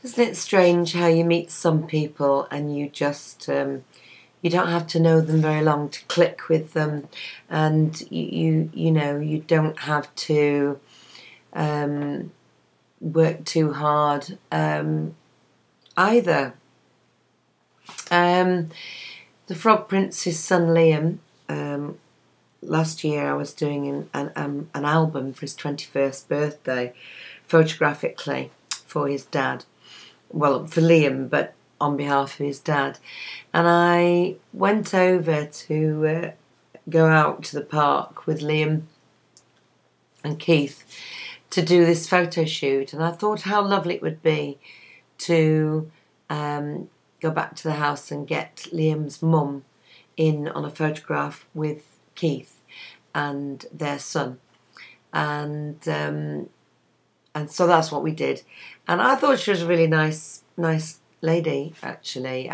Isn't it strange how you meet some people and you just you don't have to know them very long to click with them, and you know, you don't have to work too hard either. The Frog Prince's son Liam, last year I was doing an album for his 21st birthday, photographically, for his dad. Well, for Liam, but on behalf of his dad. And I went over to go out to the park with Liam and Keith to do this photo shoot. And I thought how lovely it would be to go back to the house and get Liam's mum in on a photograph with Keith and their son. And so that's what we did. And I thought she was a really nice lady, actually.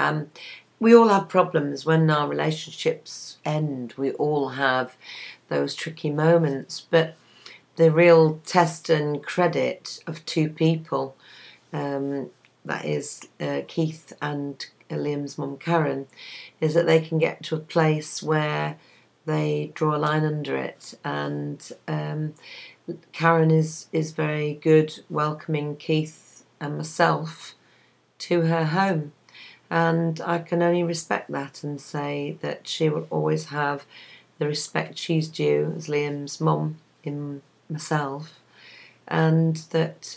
We all have problems when our relationships end. We all have those tricky moments. But the real test and credit of two people, that is Keith and Liam's mum Karen, is that they can get to a place where they draw a line under it. And Karen is very good welcoming Keith and myself to her home, and I can only respect that and say that she will always have the respect she's due as Liam's mum in myself, and that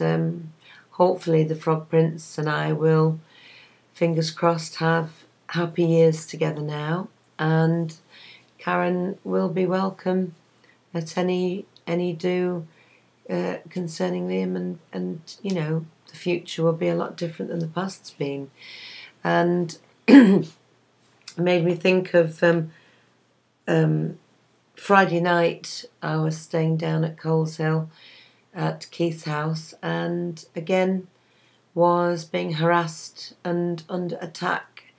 hopefully the Frog Prince and I will, fingers crossed, have happy years together now, and Karen will be welcome at any do concerning Liam, and you know, the future will be a lot different than the past's been. And it made me think of Friday night. I was staying down at Coleshill at Keith's house, and again was being harassed and under attack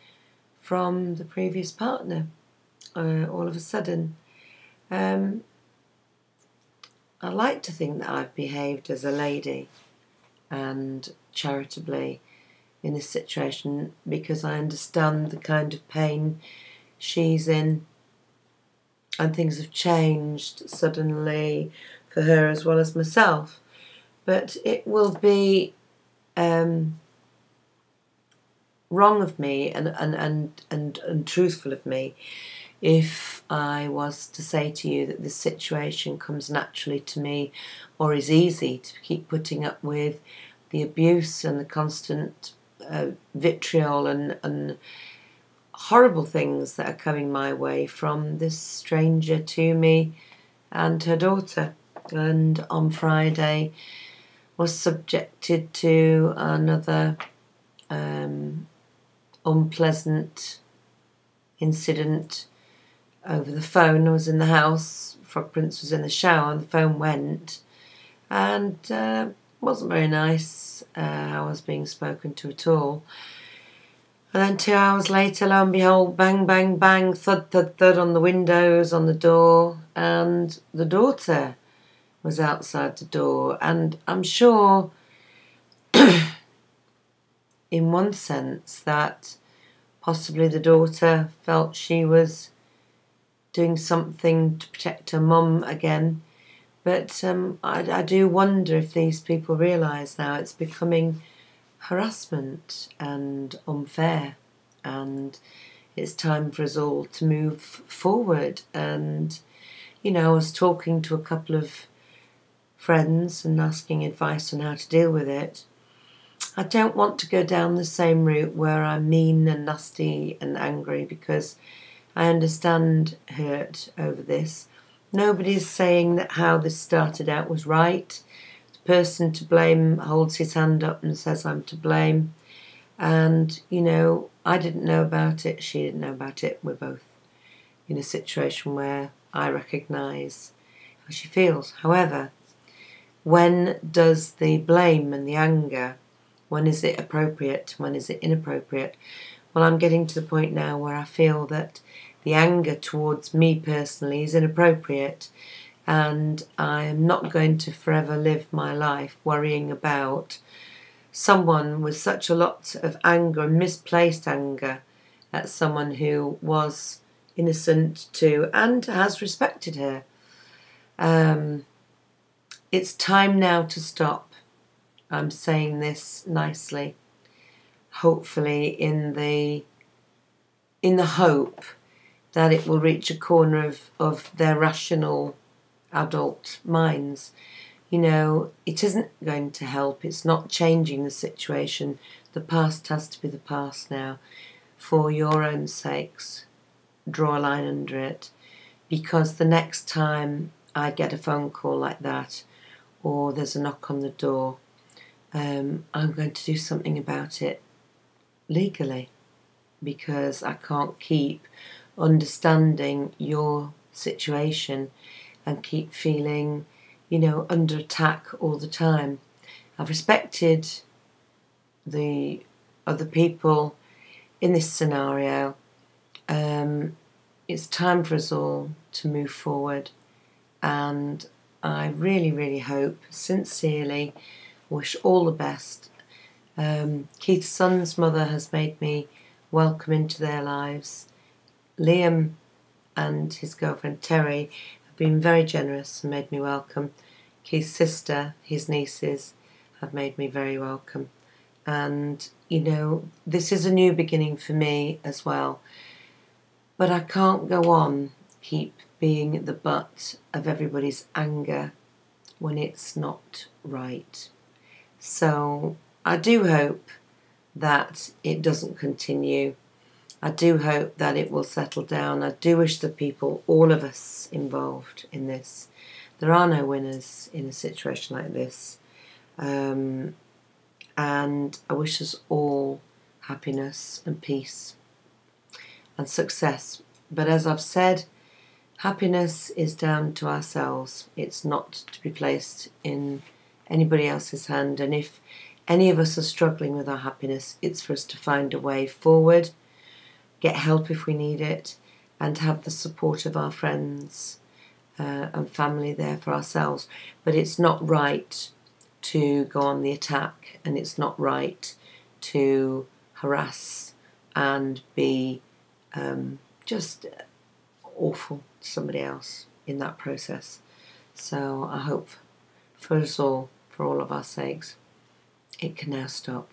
from the previous partner all of a sudden. I like to think that I've behaved as a lady and charitably in this situation, because I understand the kind of pain she's in, and things have changed suddenly for her as well as myself. But it will be wrong of me and truthful of me if I was to say to you that this situation comes naturally to me, or is easy to keep putting up with the abuse and the constant vitriol and horrible things that are coming my way from this stranger to me and her daughter. And on Friday was subjected to another unpleasant incident over the phone. I was in the house, Frog Prince was in the shower, and the phone went, and wasn't very nice how I was being spoken to at all. And then 2 hours later, lo and behold, bang, bang, bang, thud, thud, thud on the windows, on the door, and the daughter was outside the door. And I'm sure, in one sense, that possibly the daughter felt she was doing something to protect her mum again. But I do wonder if these people realise now it's becoming harassment and unfair, and it's time for us all to move forward. And, you know, I was talking to a couple of friends and asking advice on how to deal with it. I don't want to go down the same route where I'm mean and nasty and angry, because I understand hurt over this. Nobody's saying that how this started out was right. The person to blame holds his hand up and says, I'm to blame. And, you know, I didn't know about it, she didn't know about it. We're both in a situation where I recognise how she feels. However, when does the blame and the anger, when is it appropriate, when is it inappropriate? Well, I'm getting to the point now where I feel that the anger towards me personally is inappropriate, and I'm not going to forever live my life worrying about someone with such a lot of anger and misplaced anger at someone who was innocent too and has respected her. It's time now to stop. I'm saying this nicely, hopefully in the hope that it will reach a corner of their rational adult minds. You know, it isn't going to help. It's not changing the situation. The past has to be the past now. For your own sakes, draw a line under it. Because the next time I get a phone call like that, or there's a knock on the door, I'm going to do something about it legally. Because I can't keep understanding your situation and keep feeling, you know, under attack all the time. I've respected the other people in this scenario. It's time for us all to move forward, and I really, really hope, sincerely, wish all the best. Keith's son's mother has made me welcome into their lives. Liam and his girlfriend Terry have been very generous and made me welcome. Keith's sister, his nieces, have made me very welcome. And, you know, this is a new beginning for me as well. But I can't go on, keep being the butt of everybody's anger when it's not right. So I do hope that it doesn't continue. I do hope that it will settle down. I do wish the people, all of us involved in this, there are no winners in a situation like this. And I wish us all happiness and peace and success. But as I've said, happiness is down to ourselves. It's not to be placed in anybody else's hand. And if any of us are struggling with our happiness, it's for us to find a way forward, get help if we need it, and have the support of our friends and family there for ourselves. But it's not right to go on the attack, and it's not right to harass and be just awful to somebody else in that process. So I hope for us all, for all of our sakes, it can now stop.